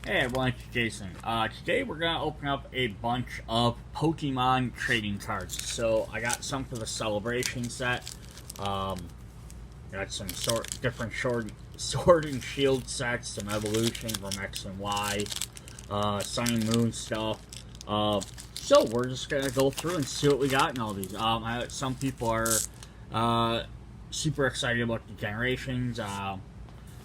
Hey everyone, it's Jason. Today we're gonna open up a bunch of Pokemon trading cards. So I got some for the celebration set. Got some different sword and shield sets, some evolution from X and Y, Sun and Moon stuff. So we're just gonna go through and see what we got in all these. Some people are super excited about the generations.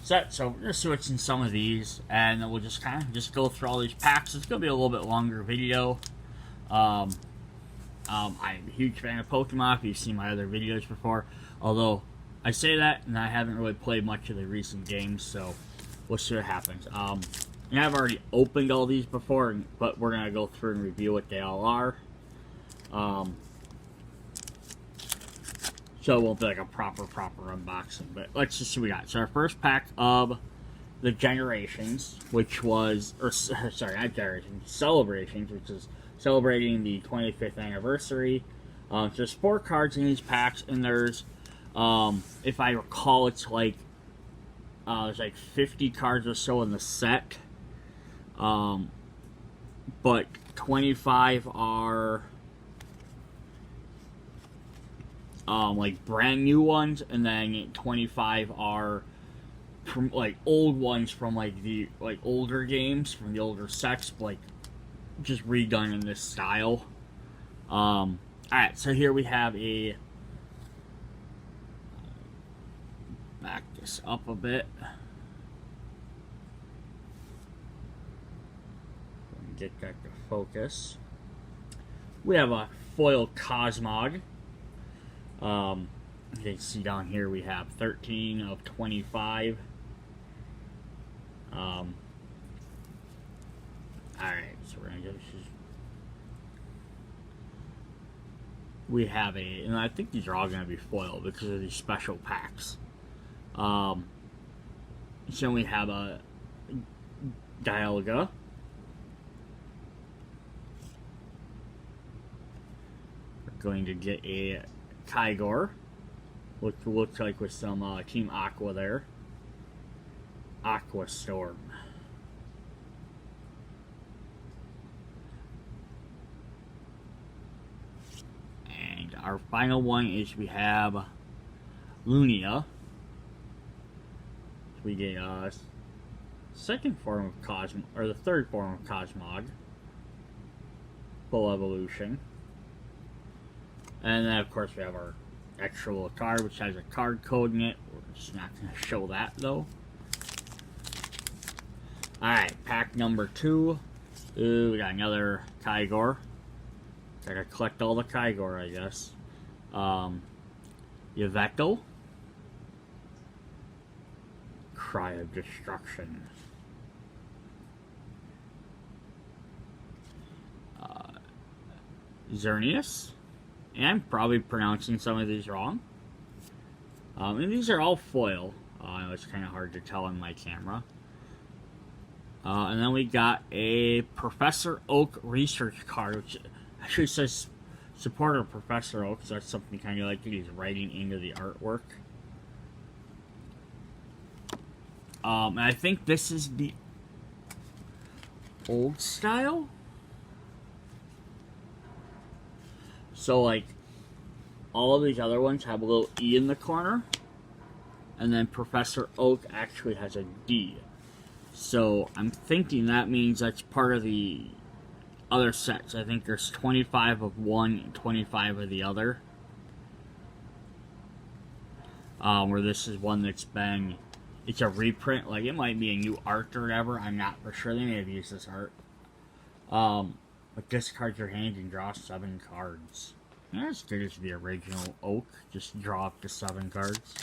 Set. So we're gonna see what's in some of these, and then we'll just kind of go through all these packs. It's gonna be a little bit longer video. I'm a huge fan of Pokemon. If you've seen my other videos before, although I say that and I haven't really played much of the recent games, so we'll see what happens. And I've already opened all these before, but we're gonna go through and review what they all are. So it won't be like a proper unboxing, but let's just see what we got. So our first pack of the Generations, which was, sorry, not Generations, Celebrations, which is celebrating the 25th anniversary. So there's 4 cards in these packs, and there's, if I recall, it's like, there's like 50 cards or so in the set. But 25 are like brand new ones, and then 25 are from like old ones from like the older games from the older sets, but like just redone in this style. Alright, so here we have a back this up a bit. Get that to focus. We have a foil Cosmog. You can see down here we have 13 of 25. Alright, so we're gonna we have and I think these are all gonna be foil because of these special packs. So we have a Dialga. We're going to get a Kyogre, which looks like with some Team Aqua there. Aqua Storm. And our final one is we have Lugia. We get second form of Cosmog, or the third form of Cosmog. Full evolution. And then, of course, we have our extra little card, which has a card code in it. We're just not going to show that, though. Alright, pack number 2. Ooh, we got another Kyogre. Gotta collect all the Kyogre, I guess. Yveltal. Cry of Destruction. Xerneas. And I'm probably pronouncing some of these wrong. And these are all foil. It's kind of hard to tell on my camera. And then we got a Professor Oak research card, which actually says supporter of Professor Oak, so that's something kind of like he's writing into the artwork. And I think this is the old style. So, like, all of these other ones have a little E in the corner. And then Professor Oak actually has a D. So, I'm thinking that means that's part of the other sets. I think there's 25 of one and 25 of the other. Where this is one that's been... It's a reprint. Like, it might be a new art or whatever. I'm not for sure. They may have used this art. But discard your hand and draw 7 cards. Not as good as the original Oak. Just draw up to 7 cards.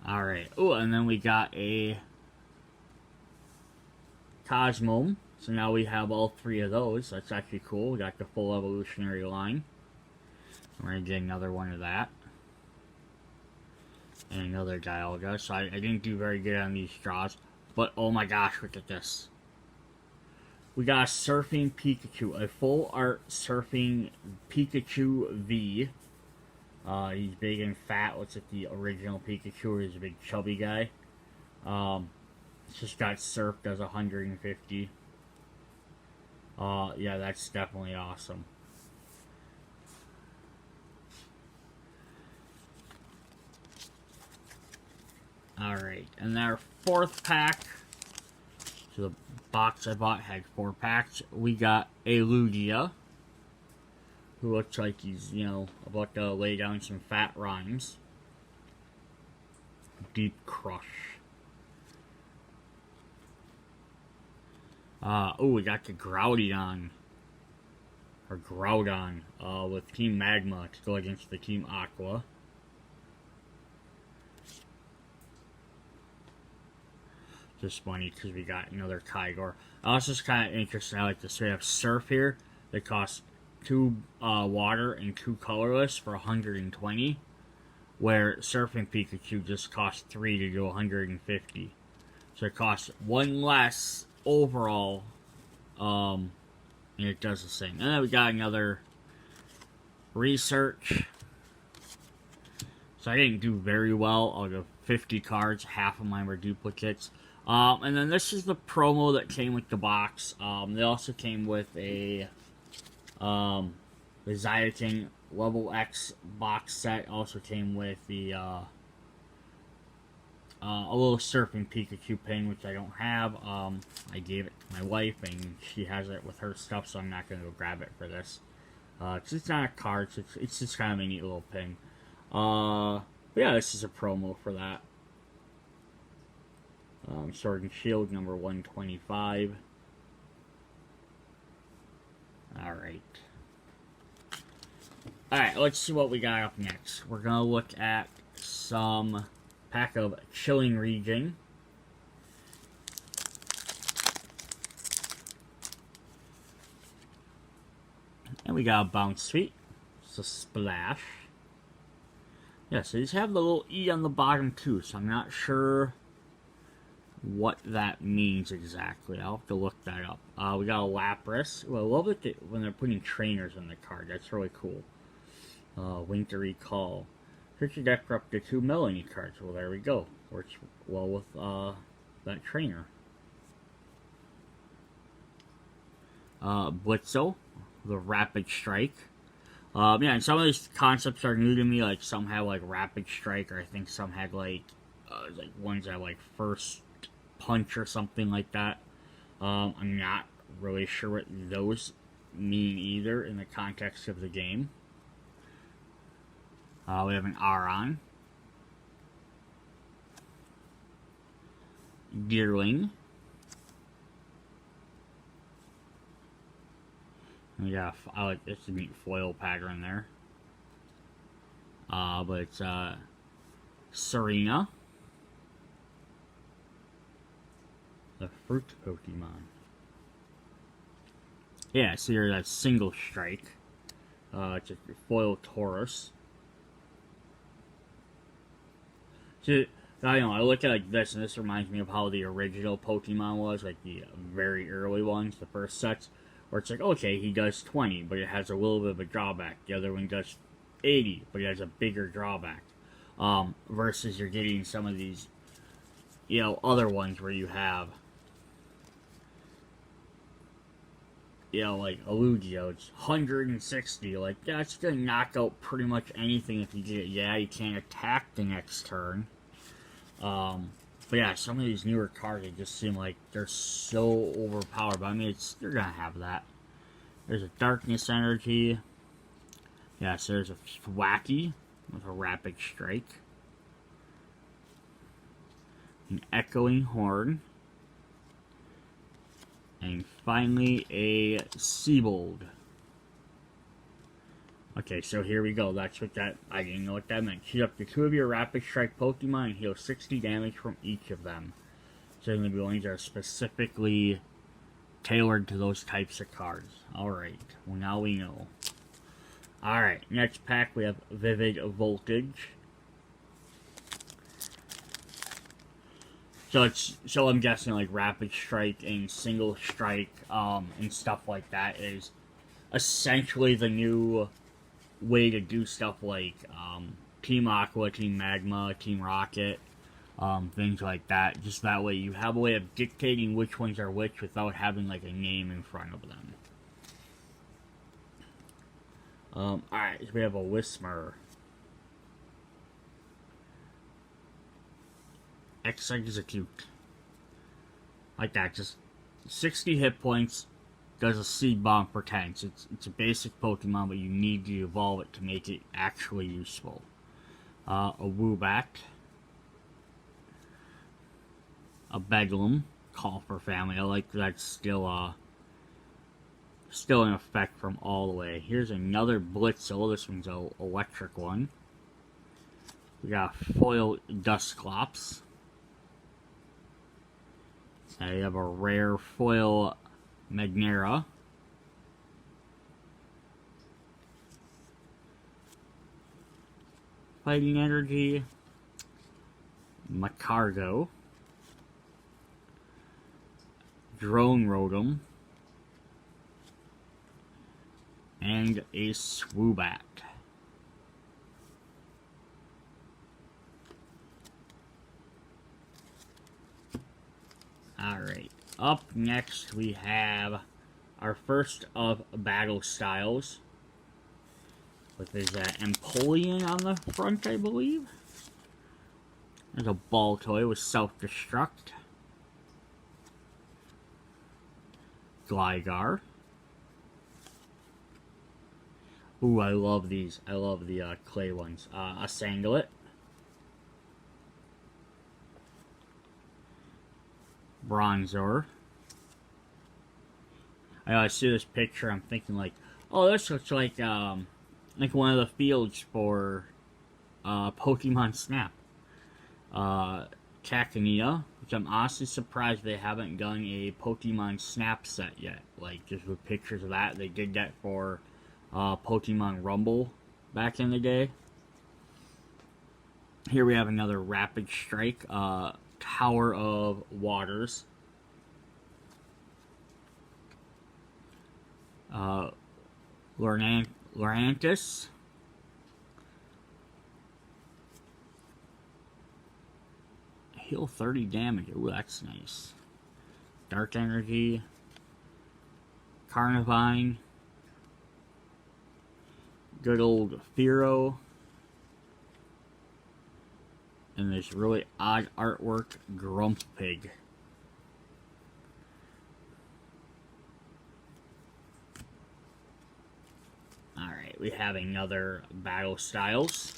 Alright. Oh, and then we got a Cosmog. So now we have all 3 of those. That's actually cool. We got the full evolutionary line. We're going to get another one of that. And another Dialga. So I didn't do very good on these draws. But oh my gosh, look at this. We got a Surfing Pikachu. A full art Surfing Pikachu V. He's big and fat. Looks like the original Pikachu. He's a big chubby guy. Just got surfed as 150. Yeah, that's definitely awesome. Alright, and our fourth pack. So the box I bought had 4 packs. We got a Lugia, who looks like he's, you know, about to lay down some fat rhymes. Deep Crush. Oh, we got the Groudon. Or Groudon, with Team Magma to go against the Team Aqua. Just funny because we got another Kyogre. Also, it's kind of interesting. I like this. We have Surf here. They cost 2 water and 2 colorless for 120. Where Surf and Pikachu just cost 3 to do 150. So it costs 1 less overall. And it does the same. And then we got another Research. So I didn't do very well. I'll go 50 cards. Half of mine were duplicates. And then this is the promo that came with the box. They also came with a the Zyatang Level X box set. Also came with the a little Surfing Pikachu pin, which I don't have. I gave it to my wife, and she has it with her stuff, so I'm not going to go grab it for this. It's not a card, so it's just kind of a neat little pin. But yeah, this is a promo for that. Sword and Shield number 125. Alright. Alright, let's see what we got up next. We're gonna look at some pack of Chilling Region. And we got a Bounce Sweet. It's a Splash. Yeah, so these have the little E on the bottom too, so I'm not sure what that means exactly. I'll have to look that up. We got a Lapras. Well, I love it when they're putting trainers in the card. That's really cool. Winter Recall. Search your deck for up to 2 Melanie cards. Well, there we go. Works well with that trainer. Blitzo, the Rapid Strike. Yeah, and some of these concepts are new to me. Like some have like Rapid Strike, or I think some had like ones that like First Punch or something like that. I'm not really sure what those mean either in the context of the game. We have an Aron, Deerling. We got I like it's a neat foil pattern there. But it's Serena, the fruit Pokemon. Yeah, so here's that Single Strike. It's a foil Taurus. So, I don't know, I look at it like this, and this reminds me of how the original Pokemon was, like the very early ones, the first sets, where it's like, okay, he does 20, but it has a little bit of a drawback. The other one does 80, but it has a bigger drawback. Versus you're getting some of these, you know, other ones where you have, you know, like a Lugia, it's 160, like, yeah, it's gonna knock out pretty much anything if you get it. Yeah, you can't attack the next turn. But yeah, some of these newer cards, they just seem like they're so overpowered, but I mean, you're gonna have that. There's a Darkness Energy. Yeah, so there's a Thwackey with a Rapid Strike. An Echoing Horn. And finally, a Seabold. Okay, so here we go. That's what that... I didn't know what that meant. Shoot up to 2 of your Rapid Strike Pokemon and heal 60 damage from each of them. So the ones that are specifically tailored to those types of cards. Alright, well now we know. Alright, next pack we have Vivid Voltage. So I'm guessing like Rapid Strike and Single Strike and stuff like that is essentially the new way to do stuff like Team Aqua, Team Magma, Team Rocket, things like that. Just that way you have a way of dictating which ones are which without having like a name in front of them. Alright, so we have a Whismur. Execute. Like that, just 60 hit points, does a Seed Bomb for 10. So it's a basic Pokemon, but you need to evolve it to make it actually useful. A Woobat. A Bedlam. Call for family. I like that's still in effect from all the way. Here's another Blitzel. This one's an electric one. We got Foil Dusclops. I have a rare Foil Magnera. Fighting Energy. Macargo. Drone Rotom. And a Swoobat. Alright, up next we have our first of battle styles. With his Empoleon on the front, I believe. There's a ball toy with self-destruct. Gligar. Ooh, I love these. I love the clay ones. A Sanglet. Bronzor. I see this picture, I'm thinking like, oh, this looks like one of the fields for Pokemon Snap. Cacnea, which I'm honestly surprised they haven't done a Pokemon Snap set yet. Like, just with pictures of that. They did that for Pokemon Rumble back in the day. Here we have another Rapid Strike, Tower of Waters. Lurantis. Heal 30 damage. Ooh, that's nice. Dark Energy. Carnivine. Good old Fearow. And this really odd artwork, Grumpig. Alright, we have another Battle Styles.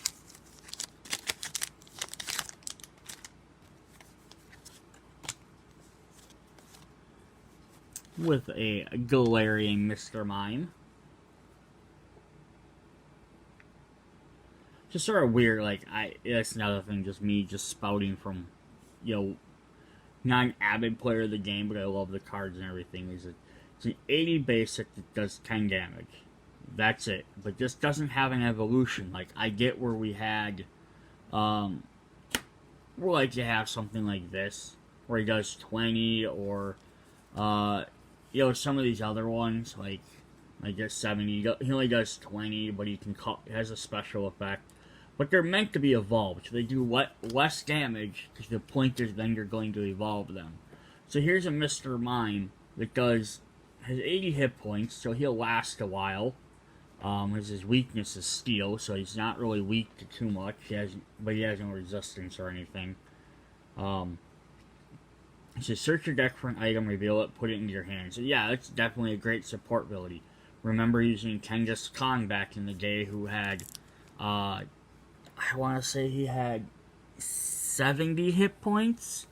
With a Galarian Mr. Mime. Just sort of weird, like, that's another thing, just me just spouting from, you know, not an avid player of the game, but I love the cards and everything. It's an 80 basic that does 10 damage. That's it. But this doesn't have an evolution. Like, I get where we had, we'd like to have something like this, where he does 20, or, you know, some of these other ones, like this 70, he only does 20, but he has a special effect. But they're meant to be evolved, so they do less damage, because the point is then you're going to evolve them. So here's a Mr. Mime that has 80 hit points, so he'll last a while. His weakness is steel, so he's not really weak to too much, but he has no resistance or anything. So search your deck for an item, reveal it, put it into your hand. So yeah, that's definitely a great support ability. Remember using Genghis Khan back in the day, who had, I want to say he had 70 hit points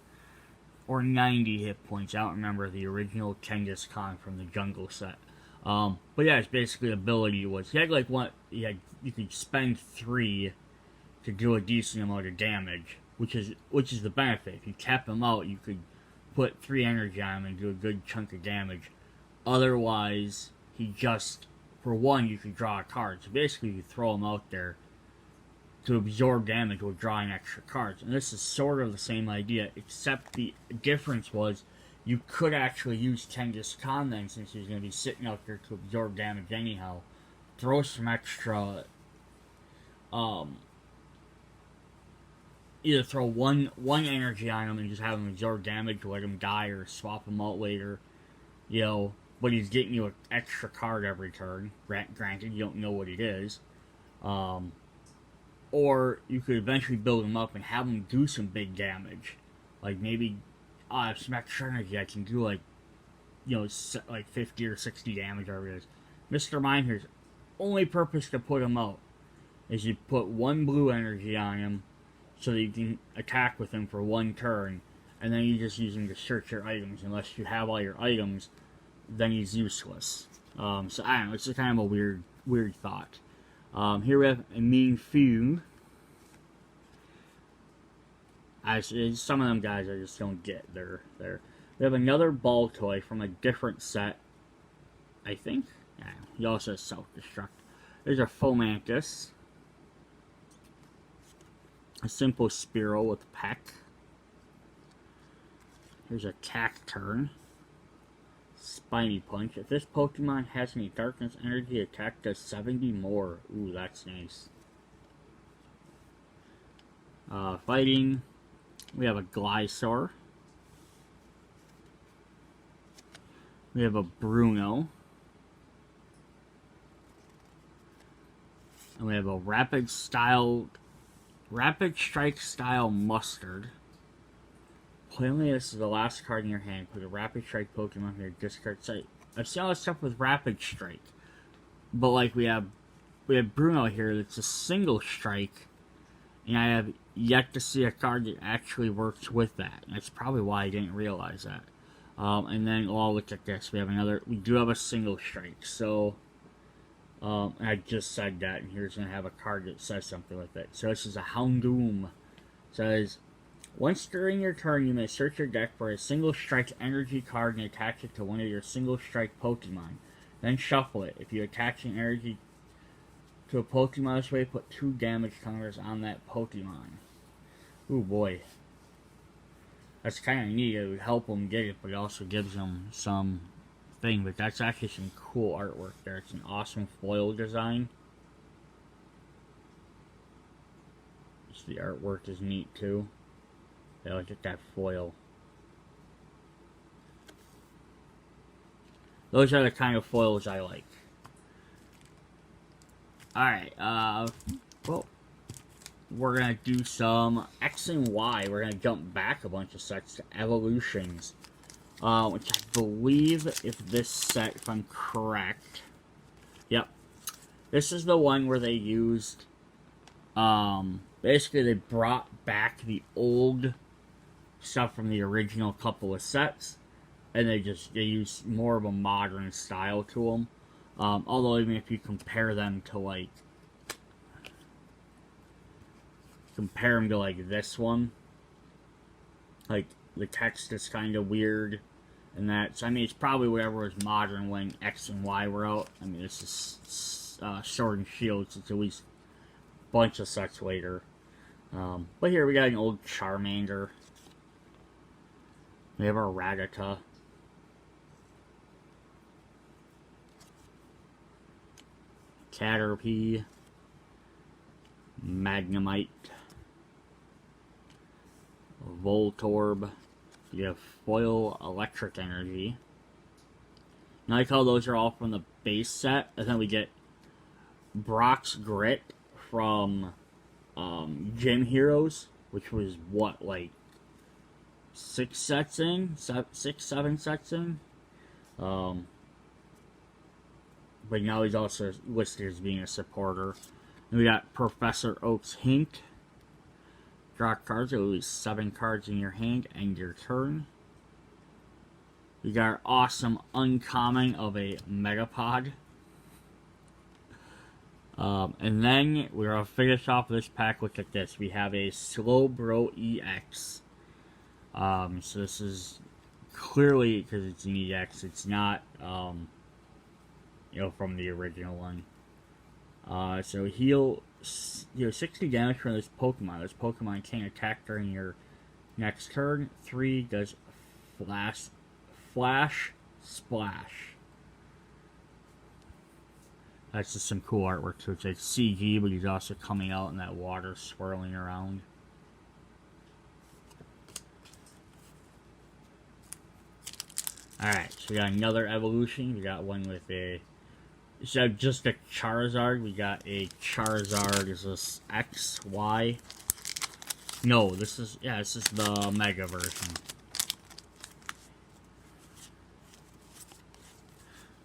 or 90 hit points. I don't remember the original Genghis Khan from the Jungle set. But yeah, his basically ability was, he had like you could spend 3 to do a decent amount of damage, which is the benefit. If you cap him out, you could put 3 energy on him and do a good chunk of damage. Otherwise, he just, for 1, you could draw a card. So basically, you throw him out there to absorb damage with drawing extra cards. And this is sort of the same idea, except the difference was you could actually use Genghis Khan then, since he's going to be sitting out there to absorb damage anyhow. Throw some extra um, either throw one energy on him and just have him absorb damage, let him die, or swap him out later. You know, but he's getting you an extra card every turn. Granted, you don't know what it is. Or you could eventually build him up and have him do some big damage. Like maybe, I have some extra energy, I can do like, you know, like 50 or 60 damage, whatever it is. Mr. Minehere's only purpose to put him out is you put one blue energy on him so that you can attack with him for one turn, and then you just use him to search your items. Unless you have all your items, then he's useless. So I don't know, it's just kind of a weird thought. Here we have a Mean Few. Some of them guys I just don't get. We have another ball toy from a different set, I think. Yeah, he also has self-destruct. There's a Fomantis. A simple Spearow with Peck. Here's a Cacturn. Spiny Punch. If this Pokemon has any darkness energy, attack does 70 more. Ooh, that's nice. Fighting. We have a Glysaur. We have a Bruno. And we have a Rapid Strike style Mustard. Plainly, this is the last card in your hand. Put a Rapid Strike Pokemon in your discard site. I've seen all this stuff with Rapid Strike. But like we have Bruno here that's a single strike. And I have yet to see a card that actually works with that. And that's probably why I didn't realize that. And then, oh, look at this. We do have a single strike. So, I just said that, and here's going to have a card that says something with it. So this is a Hound Doom. It says, once during your turn, you may search your deck for a single strike energy card and attach it to one of your single strike Pokemon. Then shuffle it. If you attach an energy to a Pokemon this way, put 2 damage counters on that Pokemon. Ooh boy. That's kind of neat. It would help them get it, but it also gives them some thing. But that's actually some cool artwork there. It's an awesome foil design. The artwork is neat too. Yeah, look at that foil. Those are the kind of foils I like. Alright, well, we're gonna do some X and Y. We're gonna jump back a bunch of sets to Evolutions. Which I believe, if this set, if I'm correct, yep. This is the one where they used, basically they brought back the old stuff from the original couple of sets, and they used more of a modern style to them. Although even if you compare them to like this one, like the text is kind of weird, and that. So I mean, it's probably whatever was modern when X and Y were out. I mean, this is Sword and Shield, so it's at least a bunch of sets later. But here we got an old Charmander. We have our Rattata. Caterpie. Magnemite. Voltorb. You have Foil Electric Energy. Now I like how those are all from the base set, and then we get Brock's Grit from Gym Heroes, which was what, like 6 sets in? 7 sets in? But now he's also listed as being a supporter. And we got Professor Oak's Hint. Draw cards, at least 7 cards in your hand, end your turn. We got our awesome uncommon of a Megapod. And then we're going to finish off this pack. Look at this. We have a Slowbro EX. So this is clearly, because it's an EX, it's not, from the original one. So heal, 60 damage from this Pokemon. This Pokemon can't attack during your next turn. 3 does Flash Splash. That's just some cool artwork too. It's like CG, but he's also coming out in that water swirling around. Alright, so we got another evolution. We got one with a... instead of just a Charizard, we got a Charizard. Is this X, Y? No, this is... yeah, this is the Mega version.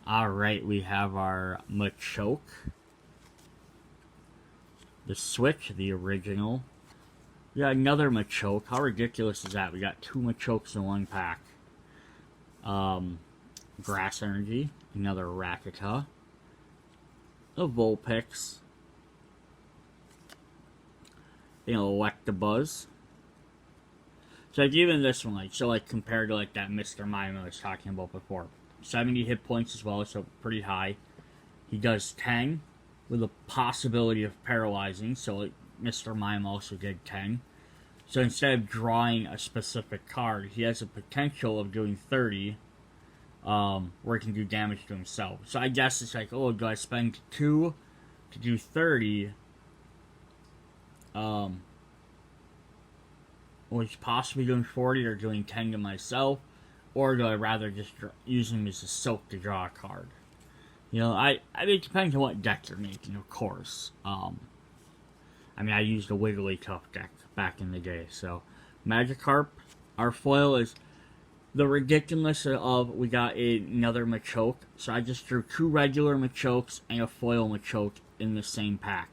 Alright, we have our Machoke. The Switch, the original. We got another Machoke. How ridiculous is that? We got two Machokes in one pack. Grass Energy. Another Rakata. A Vulpix. An Electabuzz. So like even this one, like, so like compared to like that Mr. Mime I was talking about before. 70 hit points as well, so pretty high. He does 10 with a possibility of paralyzing, so like Mr. Mime also did 10. So instead of drawing a specific card, he has a potential of doing 30, where he can do damage to himself. So I guess it's like, oh, do I spend 2 to do 30? Or he's possibly doing 40 or doing 10 to myself. Or do I rather just use him as a soak to draw a card? You know, I mean, it depends on what deck you're making, of course. I mean, I used a Wigglytuff deck back in the day, so... Magikarp, our foil is the ridiculous of, we got another Machoke, so I just drew 2 regular Machokes and a foil Machoke in the same pack.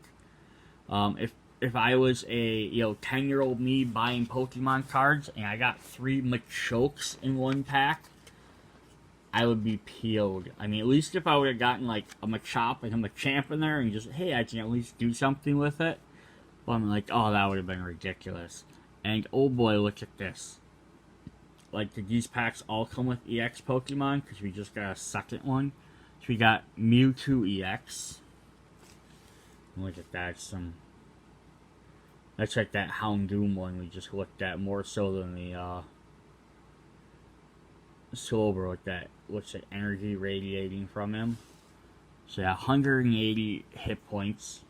If I was a, 10-year-old me buying Pokemon cards and I got 3 Machokes in one pack, I would be PO'd. I mean, at least if I would have gotten, like, a Machop and a Machamp in there and just, hey, I can at least do something with it. But I'm like, oh, that would have been ridiculous. And, oh boy, look at this. Like, did these packs all come with EX Pokemon? Because we just got a second one. So we got Mewtwo EX. Look at that, that's like that Hound Doom one we just looked at, more so than the, Slowbro with that, what's the energy radiating from him. So yeah, 180 hit points.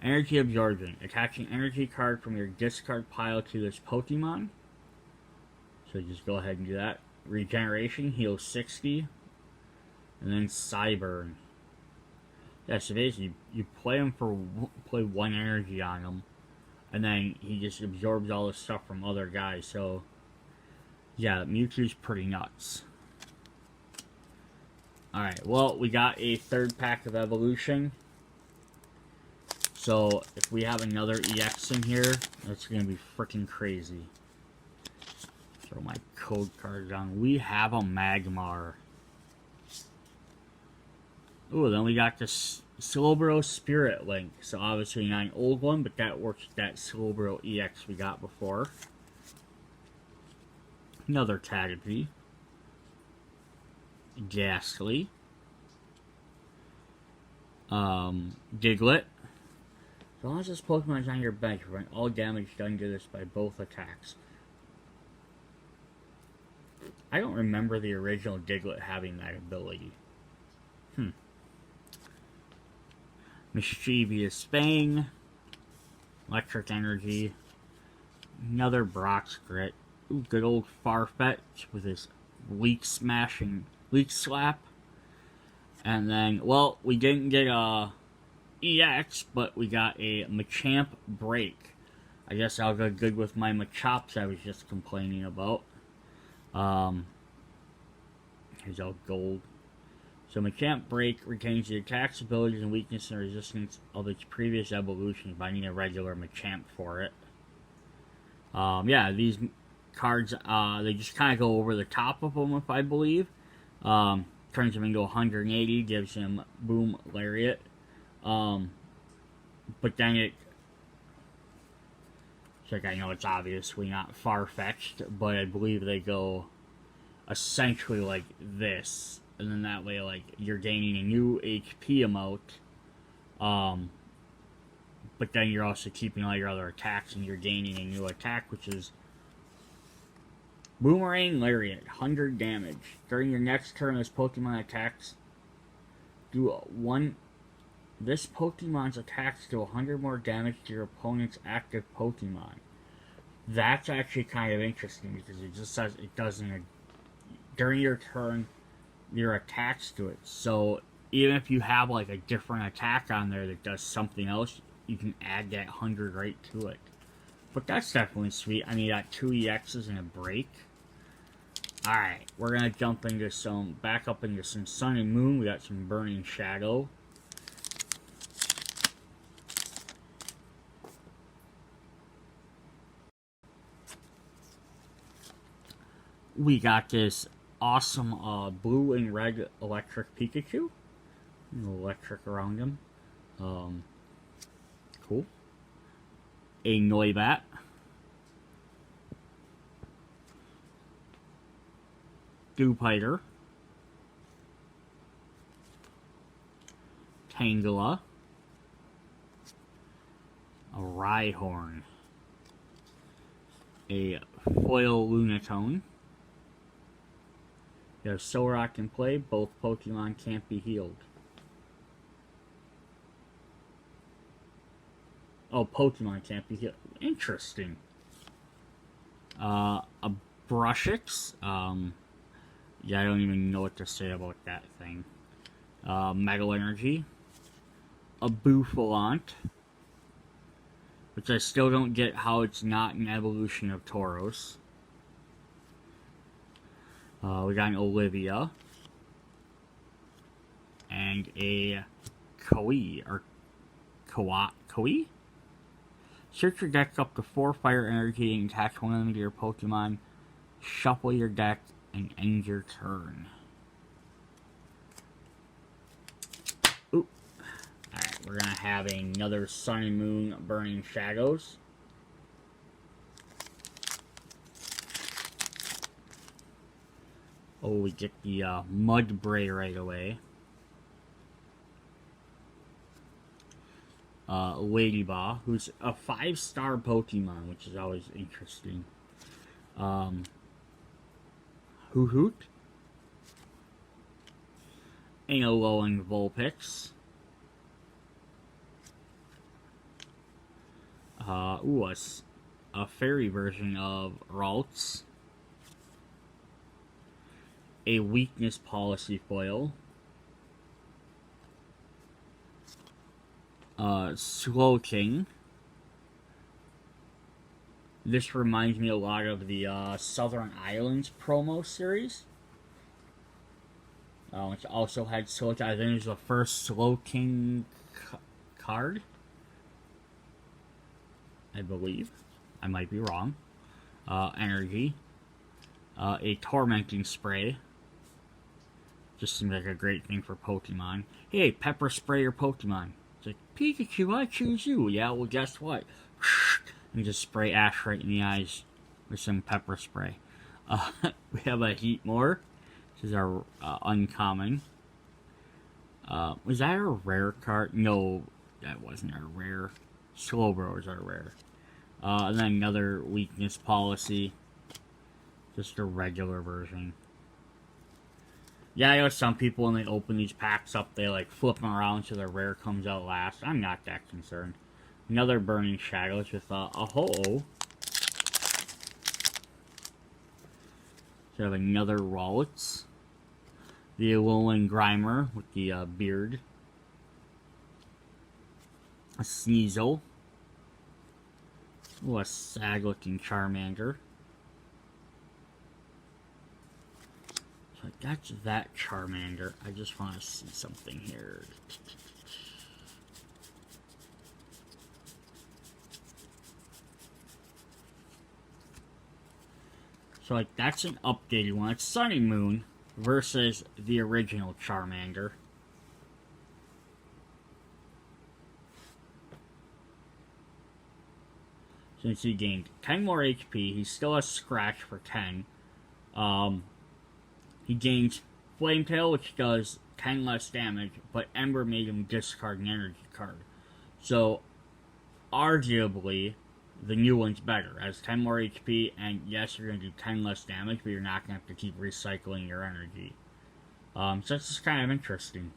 Energy Absorption. Attaching energy card from your discard pile to this Pokemon. So just go ahead and do that. Regeneration, heal 60. And then Cyburn. Yeah, so basically, you play him for, play 1 energy on him. And then he just absorbs all the stuff from other guys, so... yeah, Mewtwo's pretty nuts. Alright, well, we got a 3rd pack of Evolution. So, if we have another EX in here, that's gonna be freaking crazy. Throw my code cards on. We have a Magmar. Ooh, then we got this Slowbro Spirit Link. So obviously not an old one, but that works with that Slowbro EX we got before. Another Caterpie. Ghastly. Diglett. As long as this Pokemon is on your bench, prevent all damage done to this by both attacks. I don't remember the original Diglett having that ability. Mischievous Fang. Electric Energy. Another Brock's Grit. Ooh, good old Farfetch with his Leak Slap. And then, well, we didn't get a EX, but we got a Machamp Break. I guess I'll go good with my Machops I was just complaining about. Here's all gold. So Machamp Break retains the attacks, abilities, and weakness and resistance of its previous evolutions, but I need a regular Machamp for it. Yeah, these cards, they just kind of go over the top of them, if I believe. Turns him into 180, gives him Boom Lariat. But then it's like, I know it's obviously not far-fetched, but I believe they go essentially like this. And then that way, like, you're gaining a new HP amount. But then you're also keeping all your other attacks, and you're gaining a new attack, which is Boomerang Lariat, 100 damage. During your next turn, this Pokemon attacks, do 1 This Pokemon's attacks do 100 more damage to your opponent's active Pokemon. That's actually kind of interesting because it just says it does during your turn, your attacks to it. So even if you have like a different attack on there that does something else, you can add that 100 right to it. But that's definitely sweet. I mean, got 2 EXs and a break. Alright, we're gonna jump into back up into some Sun and Moon. We got some Burning Shadow. We got this awesome blue and red electric Pikachu. Electric around him. Cool. A Noibat. Dewpider. Tangela. A Rhyhorn. A Foil Lunatone. You have Solrock in play. Both Pokemon can't be healed. Oh, Pokemon can't be healed. Interesting. A Brushix. Yeah, I don't even know what to say about that thing. Metal Energy. A Bouffalant. Which I still don't get how it's not an evolution of Tauros. We got an Olivia. And a Koi. Or Koi? Search your deck up to 4 fire energy and attach one of them to your Pokemon. Shuffle your deck and end your turn. Ooh. Alright, we're gonna have another Sun and Moon Burning Shadows. Oh, we get the Mudbray right away. Ladybah, who's a 5-star Pokemon, which is always interesting. Hoot. And a Alolan Vulpix. A fairy version of Ralts. A Weakness Policy Foil. Slowking. This reminds me a lot of the Southern Islands promo series. Which also had Slowking. I think it was the first Slowking card. I believe. I might be wrong. Energy. A Tormenting Spray. Just seems like a great thing for Pokemon. Hey, pepper spray your Pokemon. It's like, Pikachu, I choose you. Yeah, well, guess what? And just spray Ash right in the eyes with some pepper spray. We have a Heatmore. This is our uncommon. Was that a rare card? No, that wasn't our rare. Slowbro is our rare. And then another Weakness Policy. Just a regular version. Yeah, I know some people when they open these packs up, they like flip them around so the rare comes out last. I'm not that concerned. Another Burning Shadows with a Ho-Oh. So I have another Ralts. The Alolan Grimer with the beard. A Sneasel. Ooh, a sad-looking Charmander. So that's that Charmander. I just want to see something here. So like that's an updated one. It's Sun and Moon versus the original Charmander. Since he gained 10 more HP, he still has Scratch for 10. He gains Flame Tail, which does 10 less damage, but Ember made him discard an energy card. So, arguably, the new one's better. It has 10 more HP, and yes, you're going to do 10 less damage, but you're not going to have to keep recycling your energy. So that's just kind of interesting.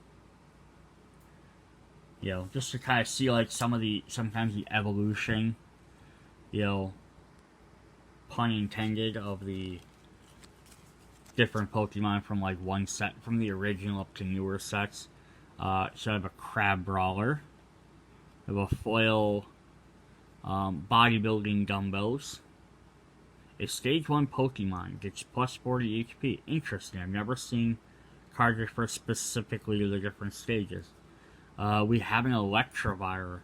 You know, just to kind of see like sometimes the evolution, you know, pun intended, of the different Pokemon from like one set, from the original up to newer sets. So I have a Crab Brawler. I have a Foil Bodybuilding Dumbbells. A Stage 1 Pokemon gets plus 40 HP. Interesting. I've never seen cards refer specifically to the different stages. We have an Electivire.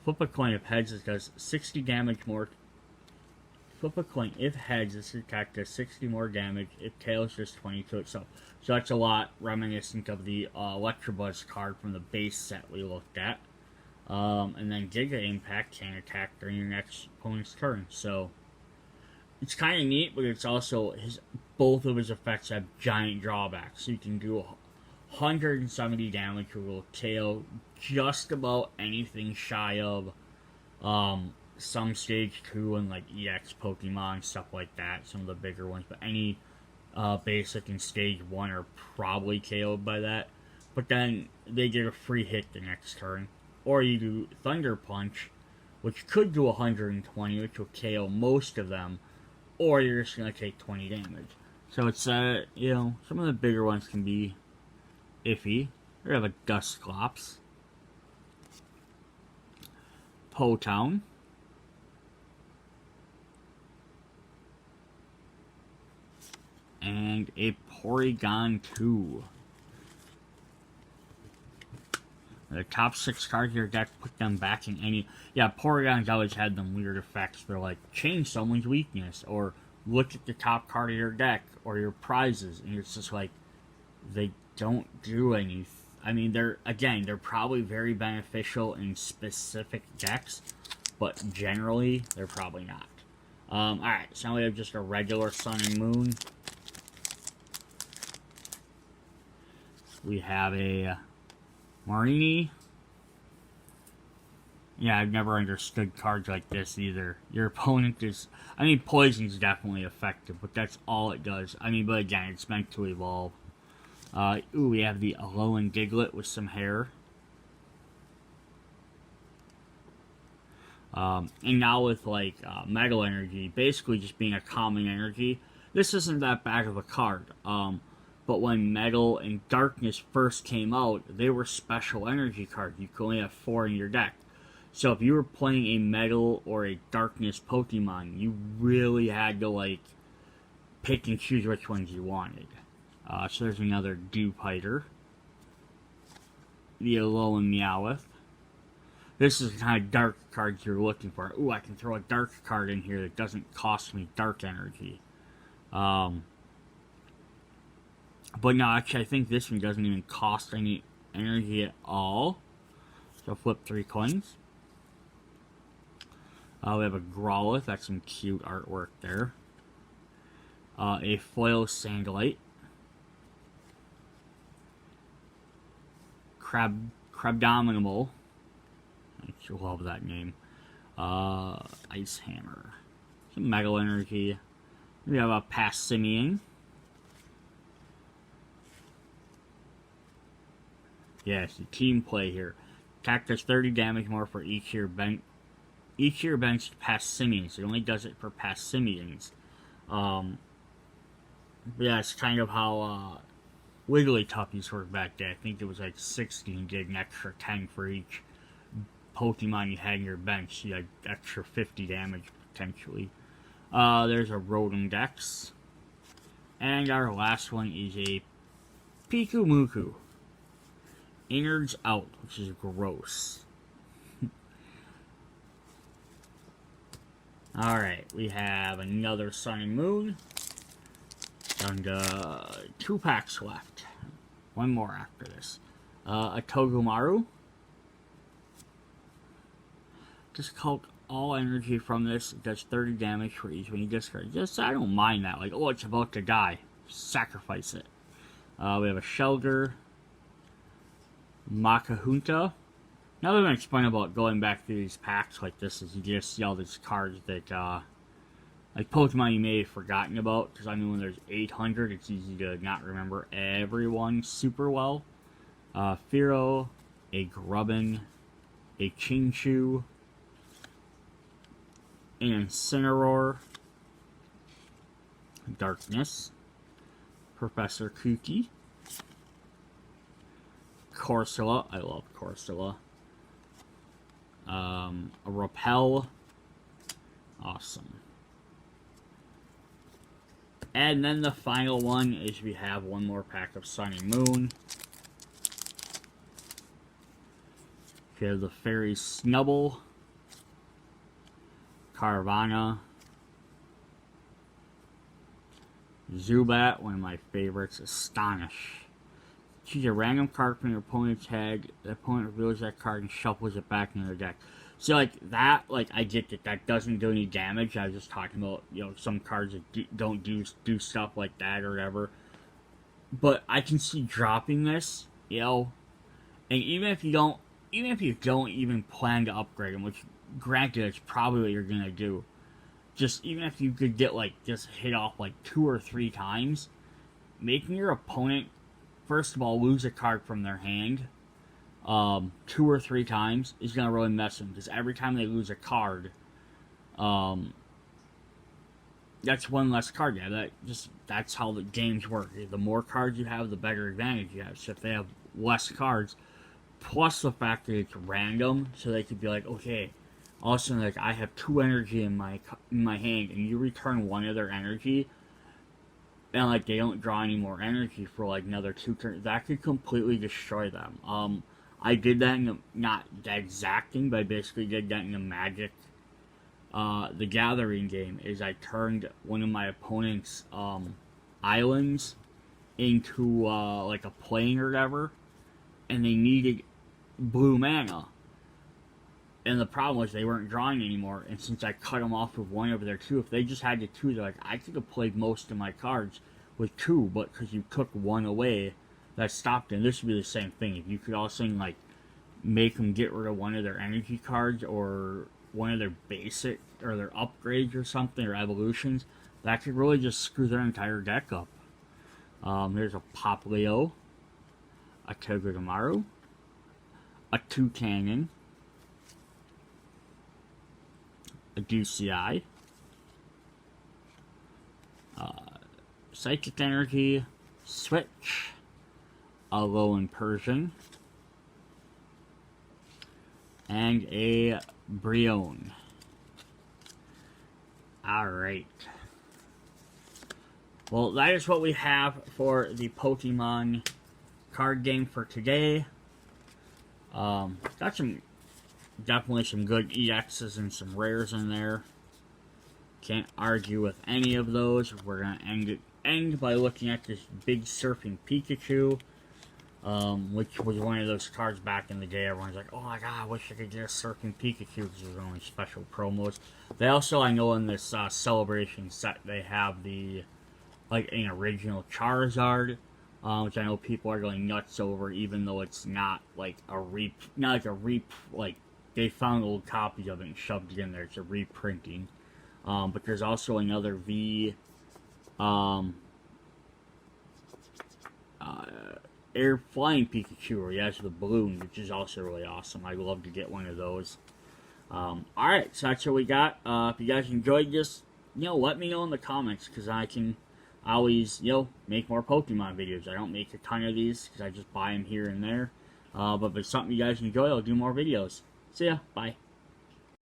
Flip a coin. If heads, it does 60 damage more. Flip a coin. If heads, this attack does 60 more damage. If tails, just 20 to itself. So that's a lot reminiscent of the Electabuzz card from the base set we looked at. And then Giga Impact can attack during your next opponent's turn. So it's kind of neat, but it's also both of his effects have giant drawbacks. So you can do 170 damage, which will KO just about anything shy of some Stage 2 and like EX Pokemon, stuff like that. Some of the bigger ones, but any basic and Stage 1 are probably KO'd by that. But then they get a free hit the next turn. Or you do Thunder Punch, which could do 120, which will KO most of them. Or you're just going to take 20 damage. So it's, you know, some of the bigger ones can be iffy. We have a Dusclops. Potown. And a Porygon 2. The top 6 cards of your deck, put them back in any... Yeah, Porygon's always had them weird effects. They're like, change someone's weakness, or look at the top card of your deck, or your prizes, and it's just like, they don't do anything. I mean, they're probably very beneficial in specific decks, but generally, they're probably not. Alright, so now we have just a regular Sun and Moon. We have a Marini. Yeah, I've never understood cards like this either. Your opponent is... I mean, Poison's definitely effective, but that's all it does. I mean, but again, it's meant to evolve. Ooh, we have the Alolan Diglett with some hair. And now with, like, Metal Energy, basically just being a common energy, this isn't that bad of a card. But when Metal and Darkness first came out, they were special energy cards. You could only have 4 in your deck. So if you were playing a Metal or a Darkness Pokemon, you really had to, like, pick and choose which ones you wanted. So there's another Dewpider. The Alolan Meowth. This is the kind of dark cards you're looking for. Ooh, I can throw a dark card in here that doesn't cost me dark energy. But no, actually, I think this one doesn't even cost any energy at all. So flip 3 coins. We have a Growlithe. That's some cute artwork there. A Foil Sandalite. Crabdominable. I love that name. Ice Hammer. Some Metal Energy. We have a Passimian. Yes, the team play here. Attack does 30 damage more for each year benched Passimians. It only does it for Passimians. Yeah, it's kind of how Wigglytuffs worked back then. I think it was like 60 and did an extra 10 for each Pokemon you had in your bench. You had extra 50 damage potentially. There's a Rotom Dex. And our last one is a Pikumuku. Innards out, which is gross. Alright, we have another Sun and Moon. And 2 packs left. One more after this. A Togumaru. Discard all energy from this. It does 30 damage for each when you discard. Just, I don't mind that. Like, oh, it's about to die. Sacrifice it. We have a Shelter. Makahunta. Now that I'm explaining about going back through these packs like this, is you just see all these cards that, like Pokemon you may have forgotten about, because I mean when there's 800, it's easy to not remember everyone super well. Fearow, a Grubbin, a Chinchou, an Incineroar, Darkness, Professor Kooky, Corsola, I love Corsola, a Repel, awesome. And then the final one is we have one more pack of Sun and Moon. We have the Fairy Snubble, Carvanha, Zubat, one of my favorites, Astonish. Choose a random card from your opponent's hand. The opponent reveals that card and shuffles it back into their deck. So, like, that, like, I get that that doesn't do any damage. I was just talking about, you know, some cards that don't do stuff like that or whatever. But I can see dropping this, you know, and even if you don't even plan to upgrade them, which, granted, it's probably what you're gonna do. Just, even if you could get, like, just hit off, like, 2 or 3 times, making your opponent, first of all, lose a card from their hand 2 or 3 times is going to really mess them. Because every time they lose a card, that's one less card. Yeah, that's how the games work. The more cards you have, the better advantage you have. So if they have less cards, plus the fact that it's random, so they could be like, okay, all of a sudden, like, I have 2 energy in my hand, and you return 1 of their energy, and, like, they don't draw any more energy for, like, another 2 turns. That could completely destroy them. I did that in not the exact thing, but I basically did that in the Magic, the Gathering game, is I turned one of my opponent's, islands into, like, a plane or whatever, and they needed blue mana. And the problem was they weren't drawing anymore, and since I cut them off with 1 over their 2, if they just had the 2, they're like, I could have played most of my cards with 2, but because you took 1 away, that stopped it. And this would be the same thing. If you could also, like, make them get rid of 1 of their energy cards, or 1 of their basic, or their upgrades or something, or evolutions, that could really just screw their entire deck up. There's a Poplio, a Togedemaru, a Toucannon, a DCI, Psychic Energy, Switch, a Alolan Persian, and a Brion. Alright. Well, that is what we have for the Pokemon card game for today. Got definitely some good EXs and some rares in there. Can't argue with any of those. We're gonna end by looking at this big surfing Pikachu, which was one of those cards back in the day. Everyone's like, "Oh my god, I wish I could get a surfing Pikachu," because there's only special promos. They also, I know in this celebration set, they have the like an original Charizard, which I know people are going nuts over, even though it's not like a like they found old copies of it and shoved it in there. It's a reprinting. But there's also another air flying Pikachu where he has the balloon, which is also really awesome. I'd love to get one of those. Alright, so that's what we got. If you guys enjoyed this, let me know in the comments, because I can always, make more Pokemon videos. I don't make a ton of these, because I just buy them here and there. But if it's something you guys enjoy, I'll do more videos. See ya. Bye.